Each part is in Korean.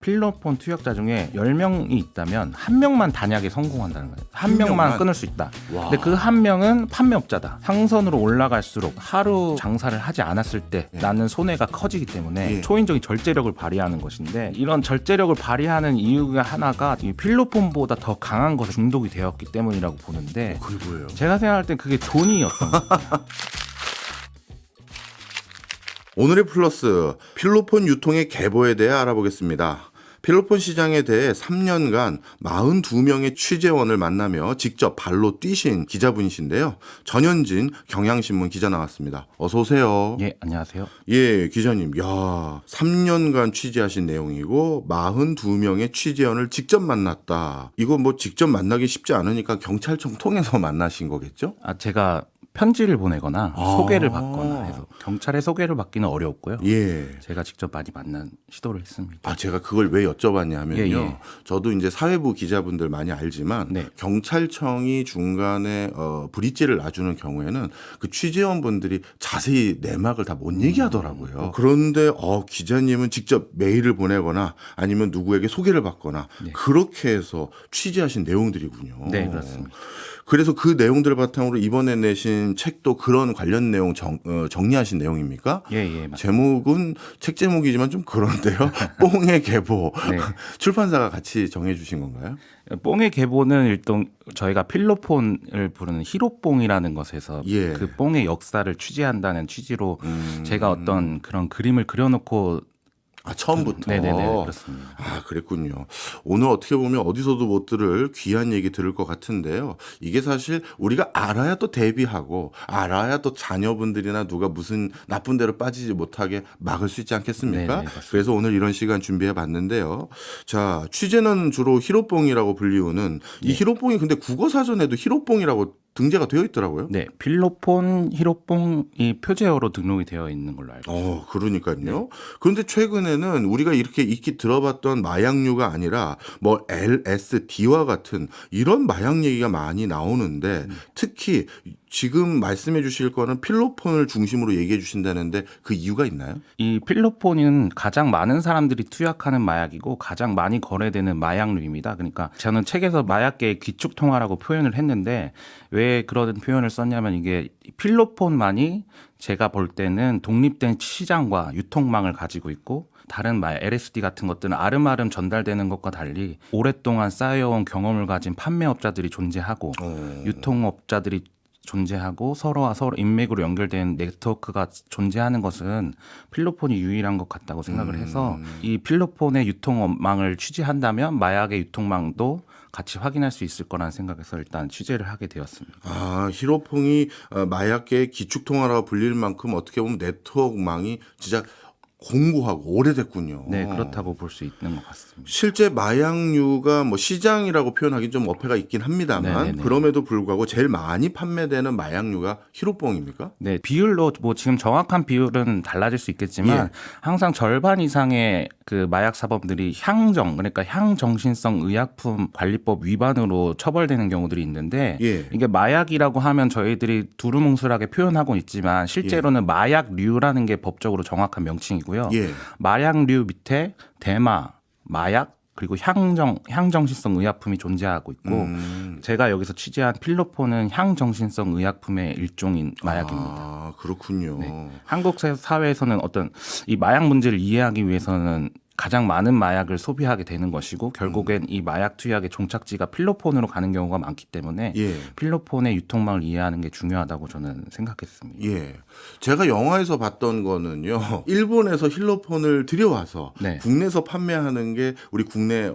필로폰 투약자 중에 10명이 있다면 1명만 단약에 성공한다는 거예요. 한 명만 끊을 수 있다. 와. 근데 그 한 명은 판매업자다. 상선으로 올라갈수록 하루 장사를 하지 않았을 때 나는 손해가 커지기 때문에 초인적인 절제력을 발휘하는 것인데, 이런 절제력을 발휘하는 이유가 하나가 이 필로폰보다 더 강한 것에 중독이 되었기 때문이라고 보는데, 그게 뭐예요? 제가 생각할 땐 그게 돈이었던 거예요. 오늘의 플러스, 필로폰 유통의 계보에 대해 알아보겠습니다. 필로폰 시장에 대해 3년간 42명의 취재원을 만나며 직접 발로 뛰신 기자분이신데요. 전현진 경향신문 기자 나왔습니다. 어서 오세요. 예, 안녕하세요. 예, 기자님. 야, 3년간 취재하신 내용이고 42명의 취재원을 직접 만났다. 이거 뭐 직접 만나기 쉽지 않으니까 경찰청 통해서 만나신 거겠죠? 제가 편지를 보내거나 소개를 받거나 해서 경찰의 소개를 받기는 어려웠고요. 예. 제가 직접 많이 만난 시도를 했습니다. 제가 그걸 왜 여쭤봤냐면요. 예. 저도 이제 사회부 기자분들 많이 알지만 네. 경찰청이 중간에 브릿지를 놔주는 경우에는 그 취재원분들이 자세히 내막을 다 못 얘기하더라고요. 그런데 기자님은 직접 메일을 보내거나 아니면 누구에게 소개를 받거나 그렇게 해서 취재하신 내용들이군요. 네, 그렇습니다. 그래서 그 내용들을 바탕으로 이번에 내신 책도 그런 관련 내용 정리하신 내용입니까? 예, 맞습니다. 제목은 책 제목이지만 좀 그런데요. 뽕의 계보. 네. 출판사가 같이 정해주신 건가요? 뽕의 계보는 일단 저희가 필로폰을 부르는 히로뽕이라는 것에서 예. 그 뽕의 역사를 취재한다는 취지로 제가 어떤 그런 그림을 그려놓고 처음부터. 네네네, 그렇습니다. 그랬군요. 오늘 어떻게 보면 어디서도 못 들을 귀한 얘기 들을 것 같은데요. 이게 사실 우리가 알아야 또 대비하고 알아야 또 자녀분들이나 누가 무슨 나쁜 데로 빠지지 못하게 막을 수 있지 않겠습니까? 네네, 그래서 오늘 이런 시간 준비해 봤는데요. 자, 취재는 주로 히로뽕이라고 불리우는 이 히로뽕이 근데 국어사전에도 히로뽕이라고 등재가 되어 있더라고요. 네, 필로폰, 히로뽕이 표제어로 등록이 되어 있는 걸로 알고 있습니다. 그러니까요. 그런데 최근에는 우리가 이렇게 익히 들어봤던 마약류가 아니라 뭐 LSD와 같은 이런 마약 얘기가 많이 나오는데 특히 지금 말씀해 주실 거는 필로폰을 중심으로 얘기해 주신다는데 그 이유가 있나요? 이 필로폰은 가장 많은 사람들이 투약하는 마약이고 가장 많이 거래되는 마약류입니다. 그러니까 저는 책에서 마약계의 귀축통화라고 표현을 했는데 왜 그런 표현을 썼냐면 이게 필로폰만이 제가 볼 때는 독립된 시장과 유통망을 가지고 있고 다른 마약, LSD 같은 것들은 아름아름 전달되는 것과 달리 오랫동안 쌓여온 경험을 가진 판매업자들이 존재하고 유통업자들이 존재하고 서로와 서로 인맥으로 연결된 네트워크가 존재하는 것은 필로폰이 유일한 것 같다고 생각을 해서 이 필로폰의 유통망을 취재한다면 마약의 유통망도 같이 확인할 수 있을 거라는 생각에서 일단 취재를 하게 되었습니다. 히로뽕이 마약계의 기축통화라고 불릴 만큼 어떻게 보면 네트워크망이 진짜 공고하고 오래됐군요. 네, 그렇다고 볼 수 있는 것 같습니다. 실제 마약류가 뭐 시장이라고 표현하기 좀 어폐가 있긴 합니다만 네네네. 그럼에도 불구하고 제일 많이 판매되는 마약류가 히로뽕입니까? 네, 비율로 뭐 지금 정확한 비율은 달라질 수 있겠지만 항상 절반 이상의 그 마약 사범들이 향정, 그러니까 향정신성 의약품 관리법 위반으로 처벌되는 경우들이 있는데 이게 마약이라고 하면 저희들이 두루뭉술하게 표현하고 있지만 실제로는 마약류라는 게 법적으로 정확한 명칭이고요. 마약류 밑에 대마, 마약 그리고 향정신성 의약품이 존재하고 있고 제가 여기서 취재한 필로폰은 향정신성 의약품의 일종인 마약입니다. 그렇군요. 네. 한국 사회에서는 어떤 이 마약 문제를 이해하기 위해서는 가장 많은 마약을 소비하게 되는 것이고 결국엔 이 마약 투약의 종착지가 필로폰으로 가는 경우가 많기 때문에 필로폰의 유통망을 이해하는 게 중요하다고 저는 생각했습니다. 제가 영화에서 봤던 거는요. 일본에서 힐로폰을 들여와서 국내에서 판매하는 게 우리 국내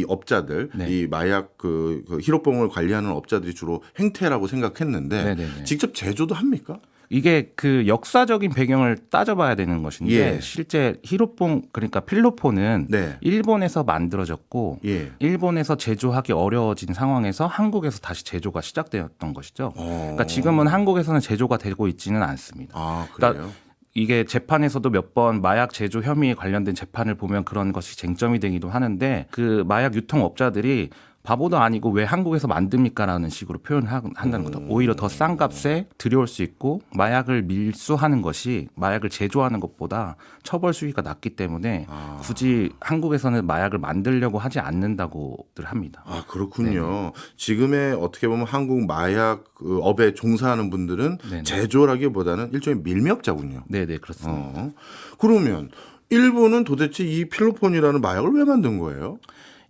업자들, 이 마약 그 히로뽕을 관리하는 업자들이 주로 행태라고 생각했는데 직접 제조도 합니까? 이게 그 역사적인 배경을 따져봐야 되는 것인데 실제 히로뽕 그러니까 필로폰은 일본에서 만들어졌고 일본에서 제조하기 어려워진 상황에서 한국에서 다시 제조가 시작되었던 것이죠. 그러니까 지금은 한국에서는 제조가 되고 있지는 않습니다. 그래요? 그러니까 이게 재판에서도 몇 번 마약 제조 혐의에 관련된 재판을 보면 그런 것이 쟁점이 되기도 하는데 그 마약 유통업자들이 바보도 아니고 왜 한국에서 만듭니까라는 식으로 표현한다는 거죠. 오히려 더 싼 값에 들여올 수 있고 마약을 밀수하는 것이 마약을 제조하는 것보다 처벌 수위가 낮기 때문에 굳이 한국에서는 마약을 만들려고 하지 않는다고들 합니다. 아, 그렇군요. 지금의 어떻게 보면 한국 마약 그 업에 종사하는 분들은 네네. 제조라기보다는 일종의 밀매업자군요. 네네 그렇습니다. 그러면 일본은 도대체 이 필로폰이라는 마약을 왜 만든 거예요?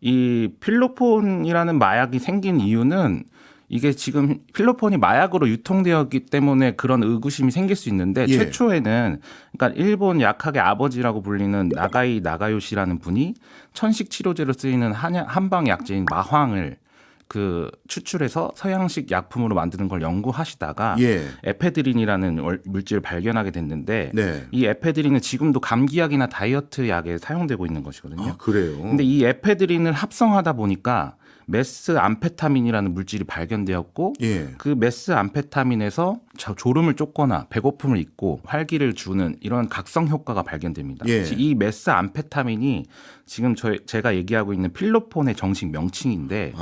이 필로폰이라는 마약이 생긴 이유는 이게 지금 필로폰이 마약으로 유통되었기 때문에 그런 의구심이 생길 수 있는데 예. 최초에는 그러니까 일본 약학의 아버지라고 불리는 나가이 나가요시라는 분이 천식 치료제로 쓰이는 한방 약제인 마황을 그 추출해서 서양식 약품으로 만드는 걸 연구하시다가 예. 에페드린이라는 물질을 발견하게 됐는데 네. 이 에페드린은 지금도 감기약이나 다이어트 약에 사용되고 있는 것이거든요. 아, 그래요. 근데 이 에페드린을 합성하다 보니까 메스암페타민이라는 물질이 발견되었고 예. 그 메스암페타민에서 졸음을 쫓거나 배고픔을 잊고 활기를 주는 이런 각성 효과가 발견됩니다. 예. 이 메스암페타민이 지금 제가 얘기하고 있는 필로폰의 정식 명칭인데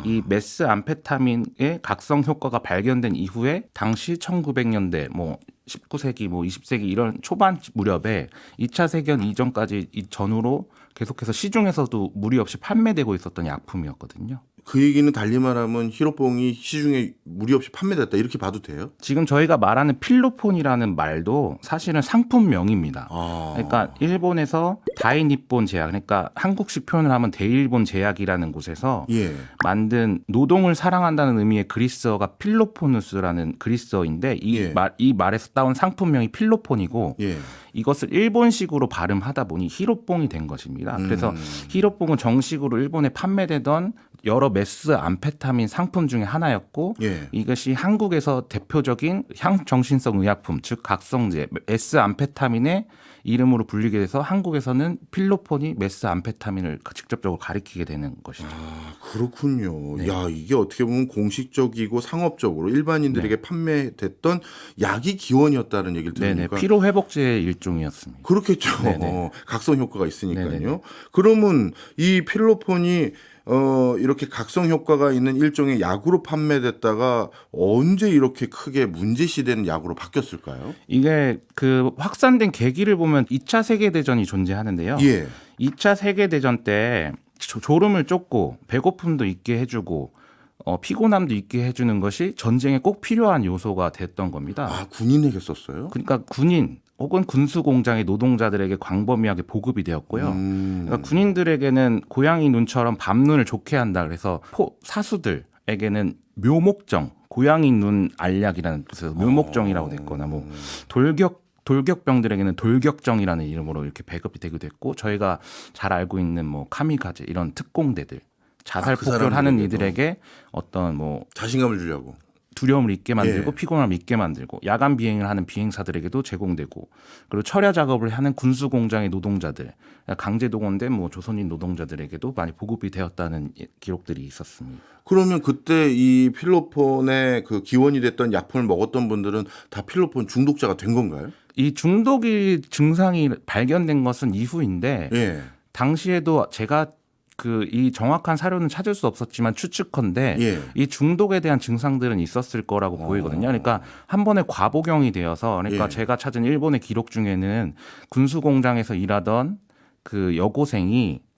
이 메스암페타민의 각성 효과가 발견된 이후에 당시 1900년대 뭐 19세기 뭐 20세기 이런 초반 무렵에 2차 세계전 이전까지 이 전후로 계속해서 시중에서도 무리 없이 판매되고 있었던 약품이었거든요. 그 얘기는 달리 말하면 히로뽕이 시중에 무리 없이 판매됐다 이렇게 봐도 돼요? 지금 저희가 말하는 필로폰이라는 말도 사실은 상품명입니다. 그러니까 일본에서 다이니폰 제약, 그러니까 한국식 표현을 하면 대일본 제약이라는 곳에서 예. 만든 노동을 사랑한다는 의미의 그리스어가 필로포누스라는 그리스어인데 예. 이 말에서 따온 상품명이 필로폰이고 예. 이것을 일본식으로 발음하다 보니 히로뽕이 된 것입니다. 그래서 히로뽕은 정식으로 일본에 판매되던 여러 메스암페타민 상품 중에 하나였고 예. 이것이 한국에서 대표적인 향정신성 의약품 즉 각성제 메스암페타민의 이름으로 불리게 돼서 한국에서는 필로폰이 메스암페타민을 직접적으로 가리키게 되는 것이죠. 아, 그렇군요. 네. 야, 이게 어떻게 보면 공식적이고 상업적으로 일반인들에게 판매됐던 약이 기원이었다는 얘기를 네네 들으니까 피로 회복제의 일종이었습니다. 그렇겠죠. 네네. 각성 효과가 있으니까요. 네네. 그러면 이 필로폰이 이렇게 각성 효과가 있는 일종의 약으로 판매됐다가 언제 이렇게 크게 문제시되는 약으로 바뀌었을까요? 이게 그 확산된 계기를 보면 2차 세계대전이 존재하는데요. 예. 2차 세계대전 때 졸음을 쫓고 배고픔도 있게 해주고 피곤함도 있게 해주는 것이 전쟁에 꼭 필요한 요소가 됐던 겁니다. 아, 군인에게 썼어요? 그러니까 군인 혹은 군수 공장의 노동자들에게 광범위하게 보급이 되었고요. 그러니까 군인들에게는 고양이 눈처럼 밤눈을 좋게 한다. 그래서 사수들에게는 묘목정, 고양이 눈 알약이라는 뜻에서 묘목정이라고 됐거나 뭐 돌격병들에게는 돌격정이라는 이름으로 이렇게 배급이 되기도 했고 저희가 잘 알고 있는 뭐 카미가제 이런 특공대들 자살 그 폭격하는 사람들에게도. 이들에게 어떤 뭐 자신감을 주려고. 두려움을 잊게 만들고 예. 피곤함을 잊게 만들고 야간 비행을 하는 비행사들에게도 제공되고 그리고 철야 작업을 하는 군수 공장의 노동자들 강제 동원된 뭐 조선인 노동자들에게도 많이 보급이 되었다는 기록들이 있었습니다. 그러면 그때 이 필로폰의 그 기원이 됐던 약품을 먹었던 분들은 다 필로폰 중독자가 된 건가요? 이 중독이 증상이 발견된 것은 이후인데 예. 당시에도 제가 이 정확한 사료는 찾을 수 없었지만 추측컨대 예. 이 중독에 대한 증상들은 있었을 거라고 보이거든요. 그러니까 한 번에 과복용이 되어서 그러니까 예. 제가 찾은 일본의 기록 중에는 군수 공장에서 일하던 그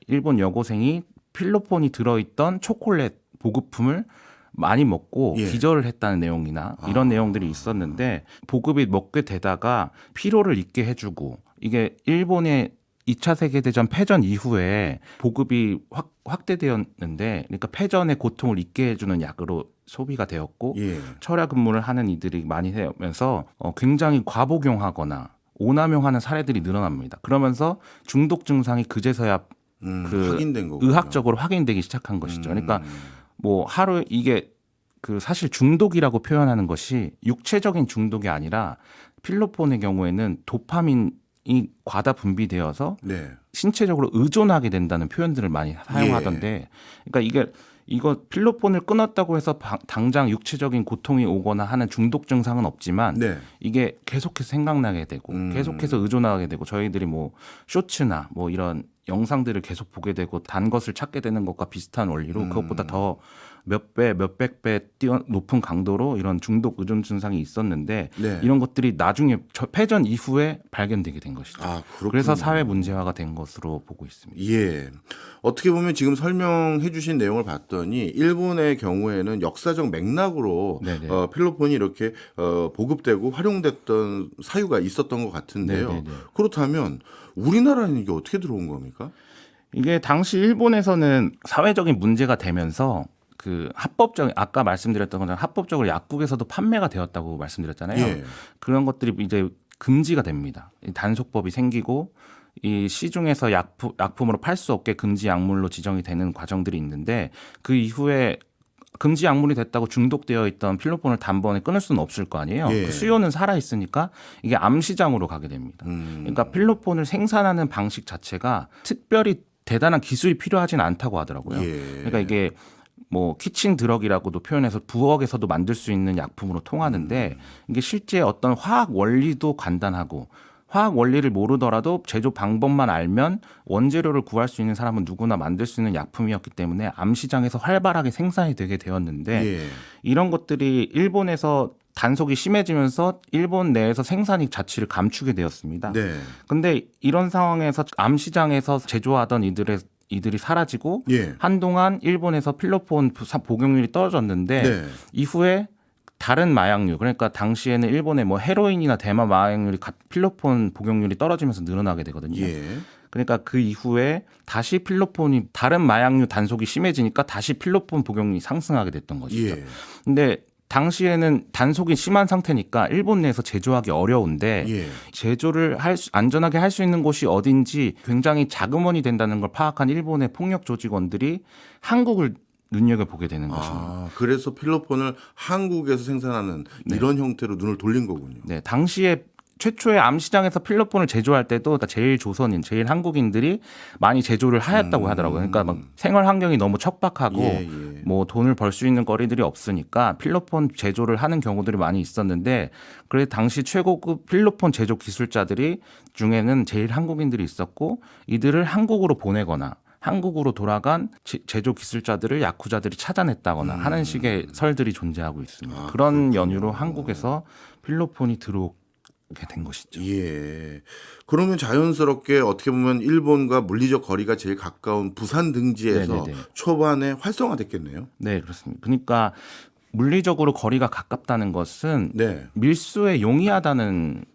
일본 여고생이 필로폰이 들어있던 초콜릿 보급품을 많이 먹고 예. 기절을 했다는 내용이나 이런 내용들이 있었는데 보급이 먹게 되다가 피로를 잊게 해주고 이게 일본의 2차 세계대전 패전 이후에 보급이 확대되었는데 그러니까 패전의 고통을 잊게 해주는 약으로 소비가 되었고 예. 철야 근무를 하는 이들이 많이 되면서 굉장히 과복용하거나 오남용하는 사례들이 늘어납니다. 그러면서 중독 증상이 그제서야 확인된 거군요. 의학적으로 확인되기 시작한 것이죠. 그러니까 뭐 하루 이게 사실 중독이라고 표현하는 것이 육체적인 중독이 아니라 필로폰의 경우에는 도파민이 과다 분비되어서 네. 신체적으로 의존하게 된다는 표현들을 많이 사용하던데, 그러니까 이거 필로폰을 끊었다고 해서 당장 육체적인 고통이 오거나 하는 중독 증상은 없지만 네. 이게 계속해서 생각나게 되고 계속해서 의존하게 되고 저희들이 뭐 쇼츠나 뭐 이런 영상들을 계속 보게 되고 단 것을 찾게 되는 것과 비슷한 원리로 그것보다 더 몇 배, 몇백 배 높은 강도로 이런 중독 의존 증상이 있었는데 네. 이런 것들이 나중에 패전 이후에 발견되게 된 것이죠. 아, 그렇군요. 그래서 사회 문제화가 된 것으로 보고 있습니다. 예. 어떻게 보면 지금 설명해 주신 내용을 봤더니 일본의 경우에는 역사적 맥락으로 네네. 필로폰이 이렇게 보급되고 활용됐던 사유가 있었던 것 같은데요. 네네네. 그렇다면 우리나라는 이게 어떻게 들어온 겁니까? 이게 당시 일본에서는 사회적인 문제가 되면서 그 합법적 아까 말씀드렸던 것처럼 합법적으로 약국에서도 판매가 되었다고 말씀드렸잖아요. 예. 그런 것들이 이제 금지가 됩니다. 이 단속법이 생기고 이 시중에서 약품으로 팔 수 없게 금지 약물로 지정이 되는 과정들이 있는데 그 이후에 금지 약물이 됐다고 중독되어 있던 필로폰을 단번에 끊을 수는 없을 거 아니에요. 예. 그 수요는 살아 있으니까 이게 암시장으로 가게 됩니다. 그러니까 필로폰을 생산하는 방식 자체가 특별히 대단한 기술이 필요하진 않다고 하더라고요. 예. 그러니까 이게 뭐 키친 드럭이라고도 표현해서 부엌에서도 만들 수 있는 약품으로 통하는데 이게 실제 어떤 화학 원리도 간단하고 화학 원리를 모르더라도 제조 방법만 알면 원재료를 구할 수 있는 사람은 누구나 만들 수 있는 약품이었기 때문에 암시장에서 활발하게 생산이 되게 되었는데 예. 이런 것들이 일본에서 단속이 심해지면서 일본 내에서 생산이 자취를 감추게 되었습니다. 네. 근데 이런 상황에서 암시장에서 제조하던 이들이 사라지고 예. 한동안 일본에서 필로폰 복용률이 떨어졌는데 네. 이후에 다른 마약류 그러니까 당시에는 일본의 뭐 헤로인이나 대마 마약률이 필로폰 복용률이 떨어지면서 늘어나게 되거든요. 예. 그러니까 그 이후에 다시 필로폰이 다른 마약류 단속이 심해지니까 다시 필로폰 복용이 상승하게 됐던 것이죠. 예. 근데 당시에는 단속이 심한 상태니까 일본 내에서 제조하기 어려운데 예. 제조를 안전하게 할 수 있는 곳이 어딘지 굉장히 자금원이 된다는 걸 파악한 일본의 폭력 조직원들이 한국을 눈여겨보게 되는 것입니다. 아, 그래서 필로폰을 한국에서 생산하는 이런 형태로 눈을 돌린 거군요. 네, 당시에 최초의 암시장에서 필로폰을 제조할 때도 제일 조선인, 제일 한국인들이 많이 제조를 하였다고 하더라고요. 그러니까 막 생활 환경이 너무 척박하고 예, 예. 뭐 돈을 벌 수 있는 거리들이 없으니까 필로폰 제조를 하는 경우들이 많이 있었는데 그래 당시 최고급 필로폰 제조 기술자들이 중에는 제일 한국인들이 있었고 이들을 한국으로 보내거나 한국으로 돌아간 제조 기술자들을 야쿠자들이 찾아냈다거나 하는 식의 설들이 존재하고 있습니다. 아, 그런 연유로 한국에서 필로폰이 들어오게 된 것이죠. 예. 그러면 자연스럽게 어떻게 보면 일본과 물리적 거리가 제일 가까운 부산 등지에서 네네네. 초반에 활성화됐겠네요. 네, 그렇습니다. 그러니까 물리적으로 거리가 가깝다는 것은 네. 밀수에 용이하다는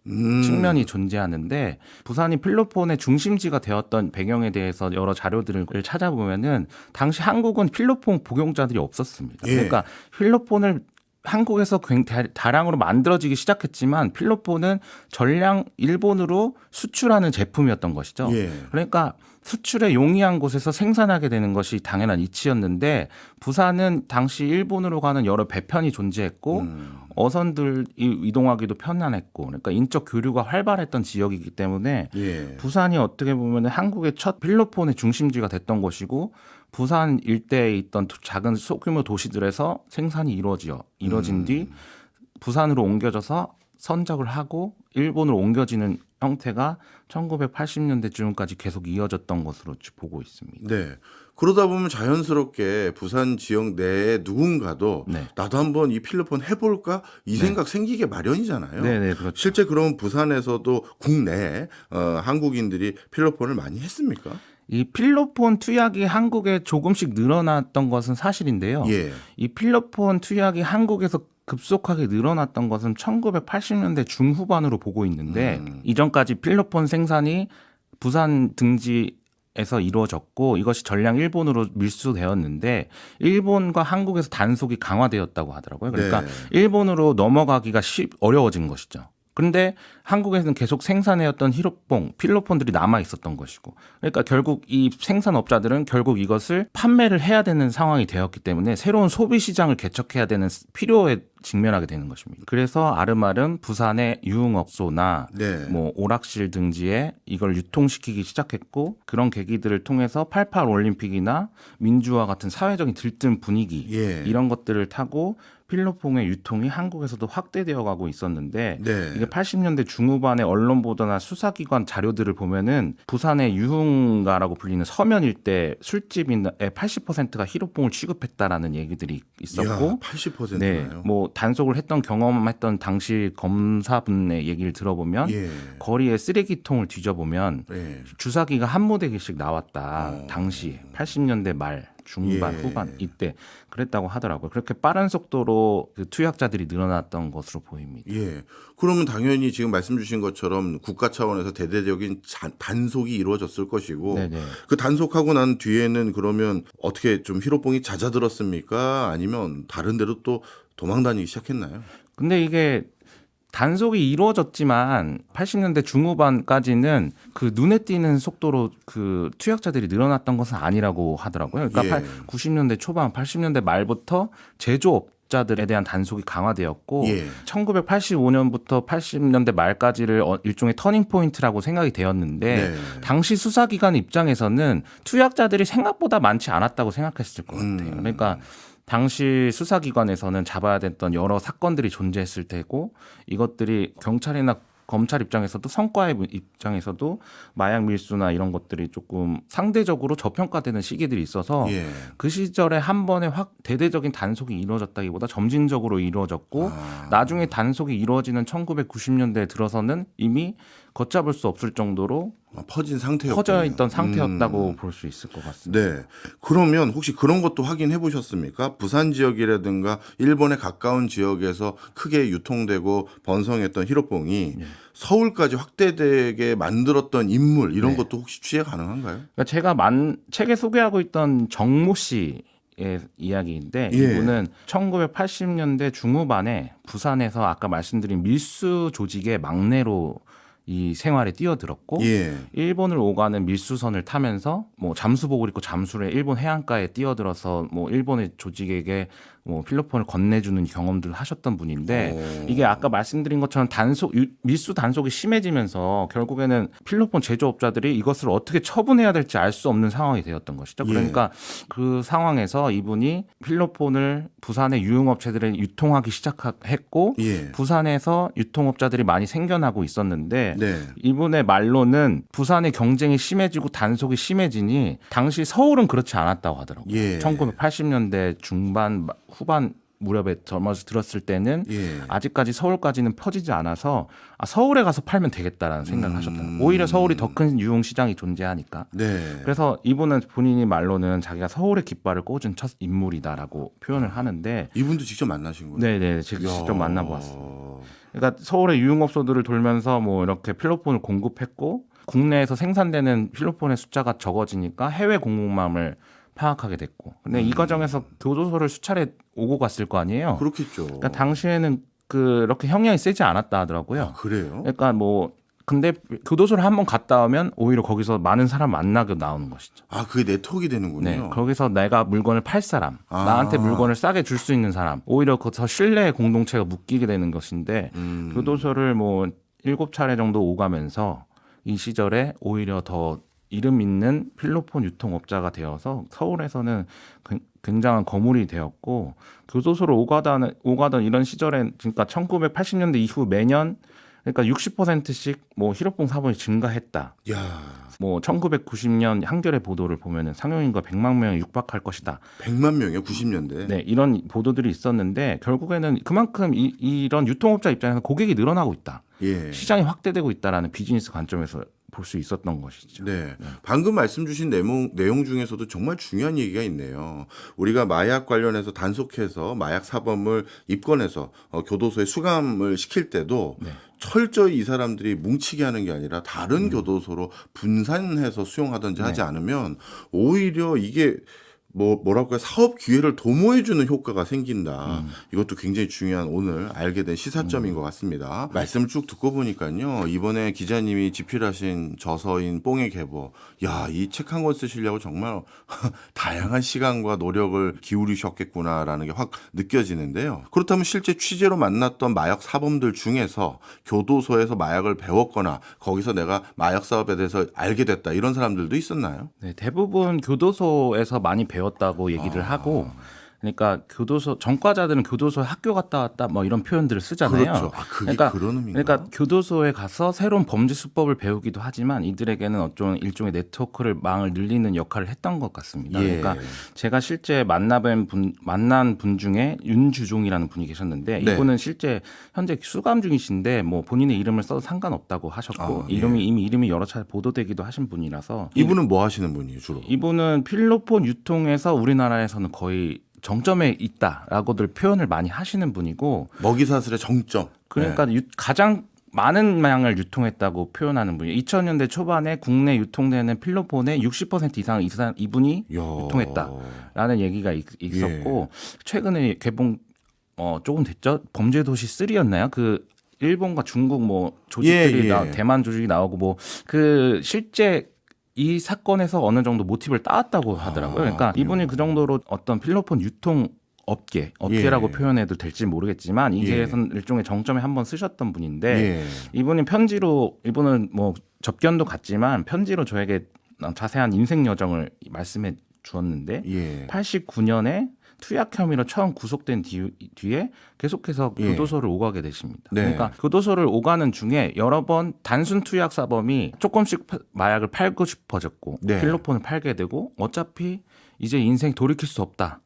측면이 존재하는데 부산이 필로폰의 중심지가 되었던 배경에 대해서 여러 자료들을 찾아보면은 당시 한국은 필로폰 복용자들이 없었습니다. 예. 그러니까 필로폰을 한국에서 다량으로 만들어지기 시작했지만 필로폰은 전량 일본으로 수출하는 제품이었던 것이죠. 예. 그러니까 수출에 용이한 곳에서 생산하게 되는 것이 당연한 이치였는데 부산은 당시 일본으로 가는 여러 배편이 존재했고 어선들이 이동하기도 편안했고 그러니까 인적 교류가 활발했던 지역이기 때문에 예. 부산이 어떻게 보면 한국의 첫 필로폰의 중심지가 됐던 것이고 부산 일대에 있던 작은 소규모 도시들에서 생산이 이루어진 뒤 부산으로 옮겨져서 선적을 하고 일본으로 옮겨지는 형태가 1980년대쯤까지 계속 이어졌던 것으로 보고 있습니다. 네. 그러다 보면 자연스럽게 부산 지역 내에 누군가도 네. 나도 한번 이 필로폰 해볼까 이 생각 생기게 마련이잖아요. 네, 그렇죠. 실제 그럼 부산에서도 국내 한국인들이 필로폰을 많이 했습니까? 이 필로폰 투약이 한국에 조금씩 늘어났던 것은 사실인데요. 예. 이 필로폰 투약이 한국에서 급속하게 늘어났던 것은 1980년대 중후반으로 보고 있는데 이전까지 필로폰 생산이 부산 등지에서 이루어졌고 이것이 전량 일본으로 밀수되었는데 일본과 한국에서 단속이 강화되었다고 하더라고요. 그러니까 네. 일본으로 넘어가기가 어려워진 것이죠. 그런데 한국에서는 계속 생산해왔던 필로폰들이 남아 있었던 것이고, 그러니까 결국 이 생산업자들은 결국 이것을 판매를 해야 되는 상황이 되었기 때문에 새로운 소비 시장을 개척해야 되는 필요에 직면하게 되는 것입니다. 그래서 아름아름 부산의 유흥업소나 네. 뭐 오락실 등지에 이걸 유통시키기 시작했고 그런 계기들을 통해서 88 올림픽이나 민주화 같은 사회적인 들뜬 분위기 예. 이런 것들을 타고 필로폰의 유통이 한국에서도 확대되어 가고 있었는데 네. 이게 80년대 중후반의 언론 보도나 수사기관 자료들을 보면은 부산의 유흥가라고 불리는 서면 일대 술집의 80%가 히로뽕을 취급했다라는 얘기들이 있었고 이야, 80%나요. 네, 뭐 단속을 했던 경험했던 당시 검사분의 얘기를 들어보면 예. 거리에 쓰레기통을 뒤져보면 예. 주사기가 한 무대기씩 나왔다. 어. 당시 80년대 말 중반 예. 후반 이때 그랬다고 하더라고요. 그렇게 빠른 속도로 그 투약자들이 늘어났던 것으로 보입니다. 예. 그러면 당연히 지금 말씀 주신 것처럼 국가 차원에서 대대적인 단속이 이루어졌을 것이고 네네. 그 단속하고 난 뒤에는 그러면 어떻게 좀 히로뽕이 잦아들었습니까? 아니면 다른 데로 또 도망 다니기 시작했나요? 근데 이게 단속이 이루어졌지만 80년대 중후반까지는 그 눈에 띄는 속도로 그 투약자들이 늘어났던 것은 아니라고 하더라고요. 그러니까 예. 90년대 초반, 80년대 말부터 제조업자들에 대한 단속이 강화되었고 예. 1985년부터 80년대 말까지를 일종의 터닝 포인트라고 생각이 되었는데 네. 당시 수사기관 입장에서는 투약자들이 생각보다 많지 않았다고 생각했을 것 같아요. 그러니까 당시 수사기관에서는 잡아야 됐던 여러 사건들이 존재했을 테고 이것들이 경찰이나 검찰 입장에서도 성과의 입장에서도 마약 밀수나 이런 것들이 조금 상대적으로 저평가되는 시기들이 있어서 예. 그 시절에 한 번에 확 대대적인 단속이 이루어졌다기보다 점진적으로 이루어졌고 나중에 단속이 이루어지는 1990년대에 들어서는 이미 걷잡을 수 없을 정도로 퍼진 상태였군요. 퍼져 있던 상태였다고 볼 수 있을 것 같습니다. 네. 그러면 혹시 그런 것도 확인해 보셨습니까? 부산 지역이라든가 일본에 가까운 지역에서 크게 유통되고 번성했던 히로뽕이 서울까지 확대되게 만들었던 인물 이런 네. 것도 혹시 취재 가능한가요? 그러니까 제가 책에 소개하고 있던 정모 씨의 이야기인데 예. 이분은 1980년대 중후반에 부산에서 아까 말씀드린 밀수 조직의 막내로 이 생활에 뛰어들었고 예. 일본을 오가는 밀수선을 타면서 뭐 잠수복을 입고 잠수를 일본 해안가에 뛰어들어서 뭐 일본의 조직에게 뭐 필로폰을 건네주는 경험들을 하셨던 분인데 이게 아까 말씀드린 것처럼 밀수 단속이 심해지면서 결국에는 필로폰 제조업자들이 이것을 어떻게 처분해야 될지 알 수 없는 상황이 되었던 것이죠. 그러니까 그 상황에서 이분이 필로폰을 부산의 유흥업체들에 유통하기 시작했고 예. 부산에서 유통업자들이 많이 생겨나고 있었는데 네. 이분의 말로는 부산의 경쟁이 심해지고 단속이 심해지니 당시 서울은 그렇지 않았다고 하더라고요. 예. 1980년대 중반 후반 무렵에 젊어서 들었을 때는 예. 아직까지 서울까지는 퍼지지 않아서 서울에 가서 팔면 되겠다라는 생각을 하셨다. 오히려 서울이 더 큰 유흥 시장이 존재하니까. 네. 그래서 이분은 본인이 말로는 자기가 서울의 깃발을 꽂은 첫 인물이다라고 표현을 하는데 이분도 직접 만나신 거예요? 네네 직접 만나보았습니다. 그러니까 서울의 유흥업소들을 돌면서 뭐 이렇게 필로폰을 공급했고 국내에서 생산되는 필로폰의 숫자가 적어지니까 해외 공급망을 파악하게 됐고 근데 이 과정에서 교도소를 수차례 오고 갔을 거 아니에요. 그렇겠죠. 그러니까 당시에는 그렇게 형량이 세지 않았다 하더라고요. 아, 그래요? 그러니까 뭐 근데 교도소를 한번 갔다 오면 오히려 거기서 많은 사람 만나게 나오는 것이죠. 아, 그게 네트워크가 되는군요. 네, 거기서 내가 물건을 팔 사람, 아. 나한테 물건을 싸게 줄 수 있는 사람, 오히려 거기서 신뢰의 공동체가 묶이게 되는 것인데 교도소를 뭐 7차례 정도 오가면서 이 시절에 오히려 더 이름 있는 필로폰 유통업자가 되어서 서울에서는 굉장한 거물이 되었고 교도소를 오가던 이런 시절에 그러니까 1980년대 이후 매년 그러니까 60%씩 뭐 히로뽕 사본이 증가했다. 야, 뭐 1990년 한겨레 보도를 보면은 상용인구가 100만 명에 육박할 것이다. 100만 명이요, 90년대. 네, 이런 보도들이 있었는데 결국에는 그만큼 이런 유통업자 입장에서 고객이 늘어나고 있다. 예. 시장이 확대되고 있다라는 비즈니스 관점에서 볼 수 있었던 것이죠. 네. 방금 말씀 주신 내용 중에서도 정말 중요한 얘기가 있네요. 우리가 마약 관련해서 단속해서 마약 사범을 입건해서 교도소에 수감을 시킬 때도 철저히 이 사람들이 뭉치게 하는 게 아니라 다른 교도소로 분산해서 수용하든지 하지 않으면 오히려 이게 뭐랄까요, 사업 기회를 도모해주는 효과가 생긴다. 이것도 굉장히 중요한 오늘 알게 된 시사점인 것 같습니다. 말씀을 쭉 듣고 보니까요, 이번에 기자님이 집필하신 저서인 뽕의 계보, 야, 이 책 한 권 쓰시려고 정말 다양한 시간과 노력을 기울이셨겠구나라는 게 확 느껴지는데요. 그렇다면 실제 취재로 만났던 마약 사범들 중에서 교도소에서 마약을 배웠거나 거기서 내가 마약 사업에 대해서 알게 됐다 이런 사람들도 있었나요? 네, 대부분 교도소에서 많이 배웠다고 얘기를 하고, 그러니까 교도소 전과자들은 교도소에 학교 갔다 왔다 뭐 이런 표현들을 쓰잖아요. 그렇죠. 아, 그게 그런 의미인가요? 그러니까 교도소에 가서 새로운 범죄 수법을 배우기도 하지만 이들에게는 어떤 일종의 네트워크를 망을 늘리는 역할을 했던 것 같습니다. 예. 그러니까 제가 실제 만난 분 중에 윤주종이라는 분이 계셨는데 네. 이분은 실제 현재 수감 중이신데 뭐 본인의 이름을 써도 상관없다고 하셨고 예. 이미 이름이 여러 차례 보도되기도 하신 분이라서 이분은 뭐 하시는 분이에요, 주로? 이분은 필로폰 유통에서 우리나라에서는 거의 정점에 있다라고들 표현을 많이 하시는 분이고 먹이사슬의 정점. 그러니까 가장 많은 양을 유통했다고 표현하는 분이 2000년대 초반에 국내 유통되는 필로폰의 60% 이상을 이분이 야. 유통했다라는 얘기가 있었고 최근에 개봉 조금 됐죠. 범죄도시 3였나요? 그 일본과 중국 뭐 조직들이 대만 조직이 나오고 뭐 그 실제 이 사건에서 어느 정도 모티브를 따왔다고 하더라고요. 그러니까 이분이 그 정도로 어떤 필로폰 유통 업계라고 표현해도 될지 모르겠지만 이게선 일종의 정점에 한번 쓰셨던 분인데 이분은 뭐 접견도 갔지만 편지로 저에게 자세한 인생 여정을 말씀해 주었는데 89년에 투약 혐의로 처음 구속된 뒤에 계속해서 교도소를 오가게 되십니다. 그러니까 교도소를 오가는 중에 여러 번 단순 투약 사범이 조금씩 마약을 팔고 싶어졌고 필로폰을 팔게 되고 어차피 이제 인생 돌이킬 수 없다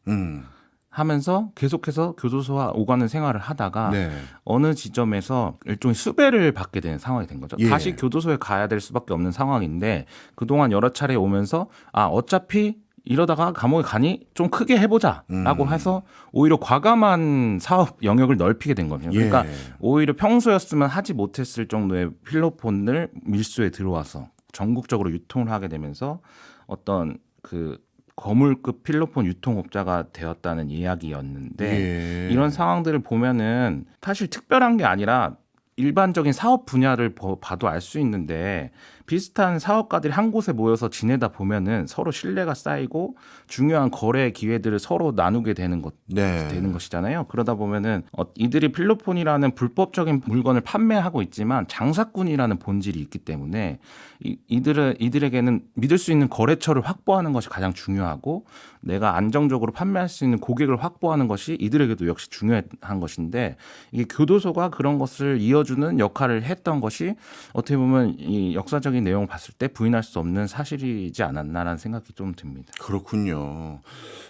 하면서 계속해서 교도소와 오가는 생활을 하다가 어느 지점에서 일종의 수배를 받게 되는 상황이 된 거죠. 다시 교도소에 가야 될 수밖에 없는 상황인데 그동안 여러 차례 오면서 어차피 이러다가 감옥에 가니 좀 크게 해보자라고 해서 오히려 과감한 사업 영역을 넓히게 된 겁니다. 그러니까 오히려 평소였으면 하지 못했을 정도의 필로폰을 밀수에 들어와서 전국적으로 유통을 하게 되면서 어떤 그 거물급 필로폰 유통업자가 되었다는 이야기였는데 이런 상황들을 보면은 사실 특별한 게 아니라 일반적인 사업 분야를 봐도 알 수 있는데 비슷한 사업가들이 한 곳에 모여서 지내다 보면은 서로 신뢰가 쌓이고 중요한 거래 기회들을 서로 나누게 되는 것이잖아요. 그러다 보면은 이들이 필로폰이라는 불법적인 물건을 판매하고 있지만 장사꾼이라는 본질이 있기 때문에 이들에게는 믿을 수 있는 거래처를 확보하는 것이 가장 중요하고 내가 안정적으로 판매할 수 있는 고객을 확보하는 것이 이들에게도 역시 중요한 것인데 이게 교도소가 그런 것을 이어주는 역할을 했던 것이 어떻게 보면 이 역사적인 내용을 봤을 때 부인할 수 없는 사실이지 않았나라는 생각이 좀 듭니다. 그렇군요.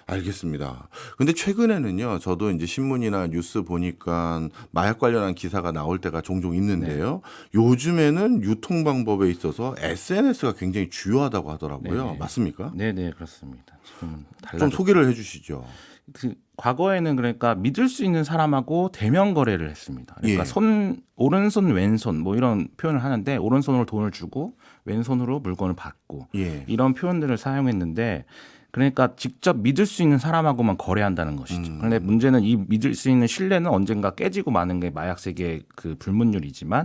알겠습니다. 근데 최근에는요, 저도 이제 신문이나 뉴스 보니까 마약 관련한 기사가 나올 때가 종종 있는데요. 요즘에는 유통 방법에 있어서 SNS가 굉장히 주요하다고 하더라고요. 맞습니까? 네네, 그렇습니다. 지금은 좀 소개를 해주시죠. 과거에는 그러니까 믿을 수 있는 사람하고 대면 거래를 했습니다. 그러니까 오른손 왼손 뭐 이런 표현을 하는데 오른손으로 돈을 주고 왼손으로 물건을 받고 이런 표현들을 사용했는데 그러니까 직접 믿을 수 있는 사람하고만 거래한다는 것이죠. 그런데 문제는 이 믿을 수 있는 신뢰는 언젠가 깨지고 마는 게 마약 세계의 그 불문율이지만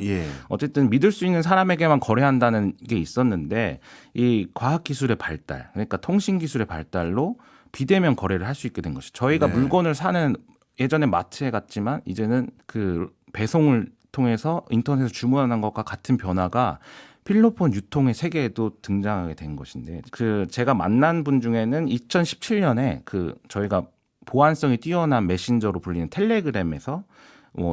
어쨌든 믿을 수 있는 사람에게만 거래한다는 게 있었는데 이 과학 기술의 발달, 그러니까 통신 기술의 발달로 비대면 거래를 할 수 있게 된 것이죠. 저희가 물건을 사는 예전에 마트에 갔지만 이제는 그 배송을 통해서 인터넷에서 주문하는 것과 같은 변화가 필로폰 유통의 세계에도 등장하게 된 것인데 제가 만난 분 중에는 2017년에 저희가 보안성이 뛰어난 메신저로 불리는 텔레그램에서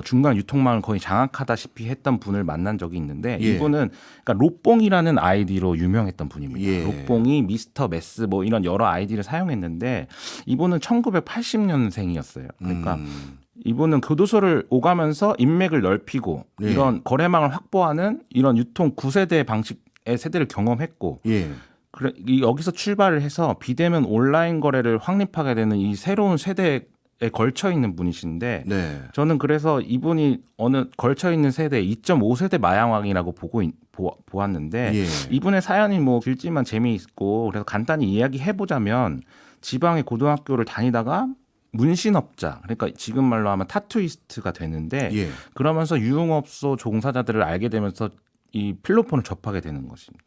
중간 유통망을 거의 장악하다시피 했던 분을 만난 적이 있는데 이분은 그러니까 롯봉이라는 아이디로 유명했던 분입니다. 롯봉이 미스터 메스 뭐 이런 여러 아이디를 사용했는데 이분은 1980년생이었어요. 그러니까 이분은 교도소를 오가면서 인맥을 넓히고 이런 거래망을 확보하는 이런 유통 9세대 방식의 세대를 경험했고 여기서 출발을 해서 비대면 온라인 거래를 확립하게 되는 이 새로운 세대에 걸쳐 있는 분이신데 저는 그래서 이분이 어느 걸쳐 있는 세대 2.5세대 마약왕이라고 보았는데 이분의 사연이 뭐 길지만 재미있고 그래서 간단히 이야기해 보자면 지방의 고등학교를 다니다가 문신업자, 그러니까 지금 말로 하면 타투이스트가 되는데 예. 그러면서 유흥업소 종사자들을 알게 되면서 이 필로폰을 접하게 되는 것입니다.